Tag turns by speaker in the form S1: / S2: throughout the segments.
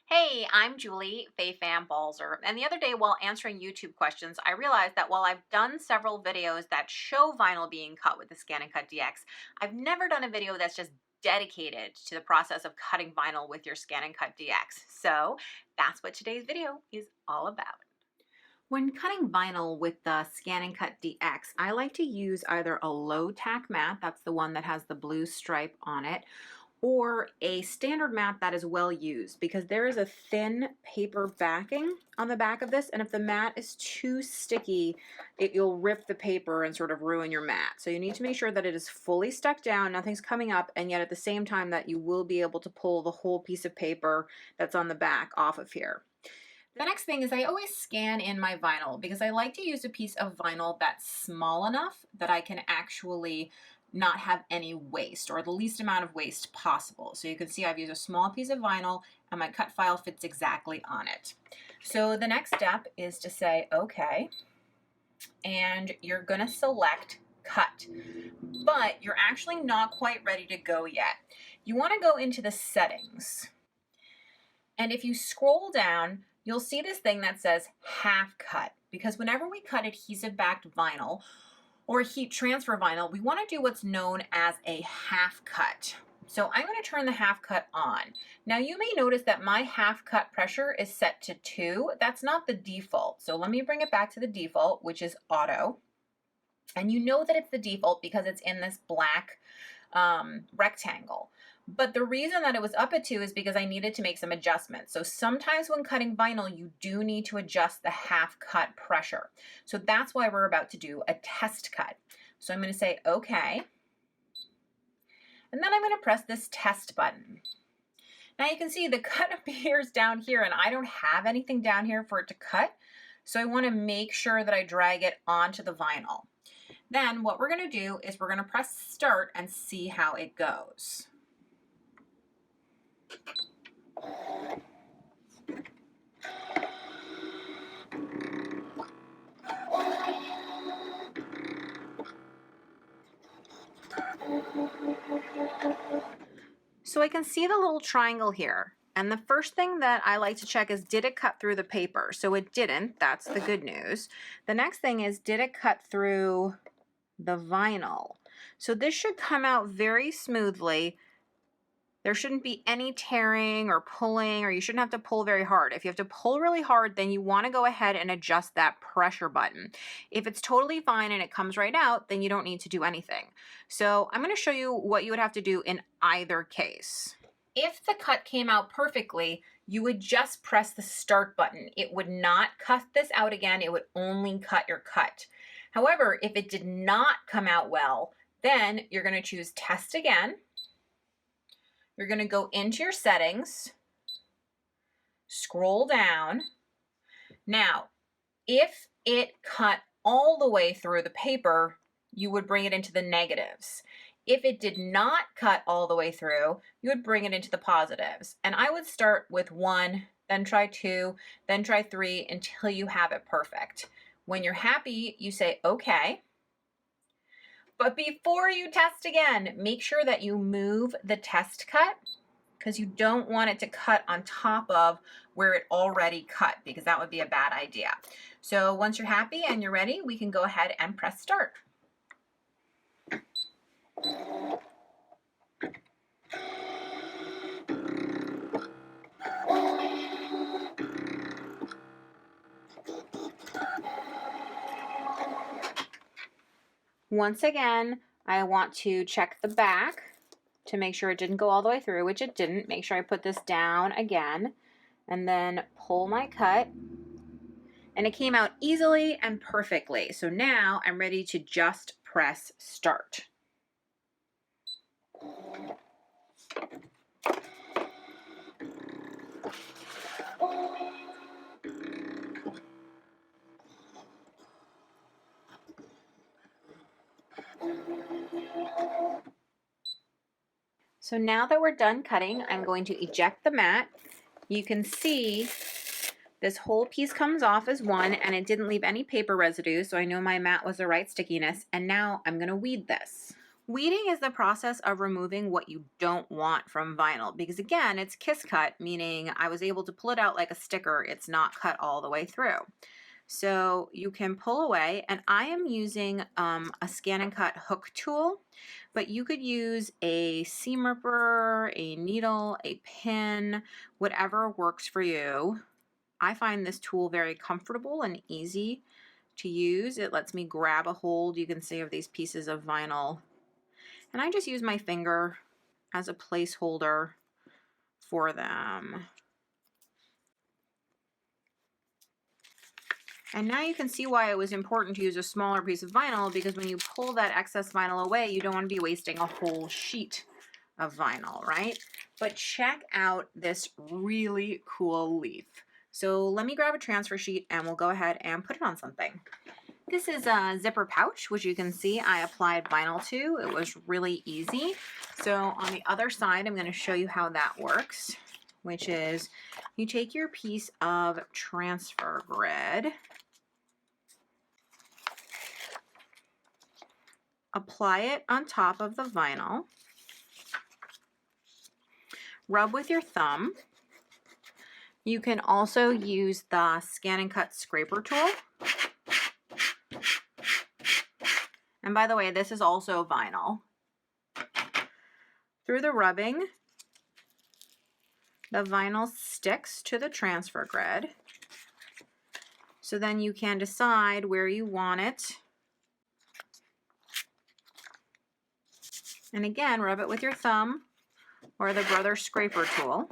S1: Hey, I'm Julie, Fei-Fan Balzer, and the other day while answering YouTube questions, I realized that while I've done several videos that show vinyl being cut with the ScanNCut DX, I've never done a video that's just dedicated to the process of cutting vinyl with your ScanNCut DX. So that's what today's video is all about. When cutting vinyl with the ScanNCut DX, I like to use either a low tack mat, that's the one that has the blue stripe on it, or a standard mat that is well used, because there is a thin paper backing on the back of this, and if the mat is too sticky, you'll rip the paper and sort of ruin your mat. So you need to make sure that it is fully stuck down, nothing's coming up, and yet at the same time that you will be able to pull the whole piece of paper that's on the back off of here. The next thing is I always scan in my vinyl because I like to use a piece of vinyl that's small enough that I can actually not have any waste, or the least amount of waste possible. So you can see I've used a small piece of vinyl and my cut file fits exactly on it. So the next step is to say, okay, and you're gonna select cut, but you're actually not quite ready to go yet. You wanna go into the settings. And if you scroll down, you'll see this thing that says half cut, because whenever we cut adhesive backed vinyl or heat transfer vinyl, we want to do what's known as a half cut. So I'm going to turn the half cut on. Now you may notice that my half cut pressure is set to 2. That's not the default. So let me bring it back to the default, which is auto. And you know that it's the default because it's in this black rectangle. But the reason that it was up at 2 is because I needed to make some adjustments. So sometimes when cutting vinyl, you do need to adjust the half cut pressure. So that's why we're about to do a test cut. So I'm going to say okay. And then I'm going to press this test button. Now you can see the cut appears down here, and I don't have anything down here for it to cut. So I want to make sure that I drag it onto the vinyl. Then what we're going to do is we're going to press start and see how it goes. So I can see the little triangle here. And the first thing that I like to check is, did it cut through the paper? So it didn't. That's the good news. The next thing is, did it cut through the vinyl? So this should come out very smoothly. There shouldn't be any tearing or pulling, or you shouldn't have to pull very hard. If you have to pull really hard, then you want to go ahead and adjust that pressure button. If it's totally fine and it comes right out, then you don't need to do anything. So I'm going to show you what you would have to do in either case. If the cut came out perfectly, you would just press the start button. It would not cut this out again. It would only cut your cut. However, if it did not come out well, then you're going to choose test again. You're going to go into your settings, scroll down. Now, if it cut all the way through the paper, you would bring it into the negatives. If it did not cut all the way through, you would bring it into the positives. And I would start with 1, then try 2, then try 3 until you have it perfect. When you're happy, you say okay. But before you test again, make sure that you move the test cut, because you don't want it to cut on top of where it already cut, because that would be a bad idea. So once you're happy and you're ready, we can go ahead and press start. Once again, I want to check the back to make sure it didn't go all the way through, which it didn't. Make sure I put this down again and then pull my cut. And it came out easily and perfectly. So now I'm ready to just press start. So now that we're done cutting, I'm going to eject the mat. You can see this whole piece comes off as one, and it didn't leave any paper residue, so I know my mat was the right stickiness. And now I'm going to weed this. Weeding is the process of removing what you don't want from vinyl because, again, it's kiss cut, meaning I was able to pull it out like a sticker. It's not cut all the way through. So you can pull away, and I am using a ScanNCut hook tool, but you could use a seam ripper, a needle, a pin, whatever works for you. I find this tool very comfortable and easy to use. It lets me grab a hold, you can see, of these pieces of vinyl. And I just use my finger as a placeholder for them. And now you can see why it was important to use a smaller piece of vinyl, because when you pull that excess vinyl away, you don't want to be wasting a whole sheet of vinyl, right? But check out this really cool leaf. So let me grab a transfer sheet and we'll go ahead and put it on something. This is a zipper pouch, which you can see I applied vinyl to. It was really easy. So on the other side, I'm going to show you how that works, which is you take your piece of transfer grid, apply it on top of the vinyl, rub with your thumb. You can also use the ScanNCut scraper tool. And by the way, this is also vinyl. Through the rubbing, the vinyl sticks to the transfer grid. So then you can decide where you want it. And again, rub it with your thumb or the Brother scraper tool.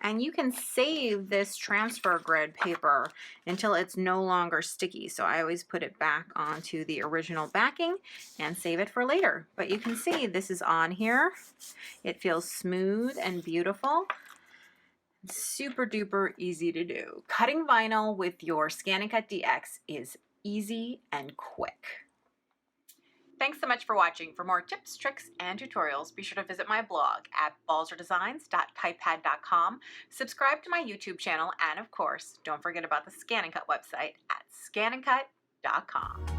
S1: And you can save this transfer grid paper until it's no longer sticky. So I always put it back onto the original backing and save it for later. But you can see this is on here. It feels smooth and beautiful. Super duper easy to do. Cutting vinyl with your ScanNCut DX is easy and quick. Thanks so much for watching. For more tips, tricks, and tutorials, be sure to visit my blog at balzerdesigns.typepad.com, subscribe to my YouTube channel, and of course, don't forget about the ScanNCut website at scanncut.com.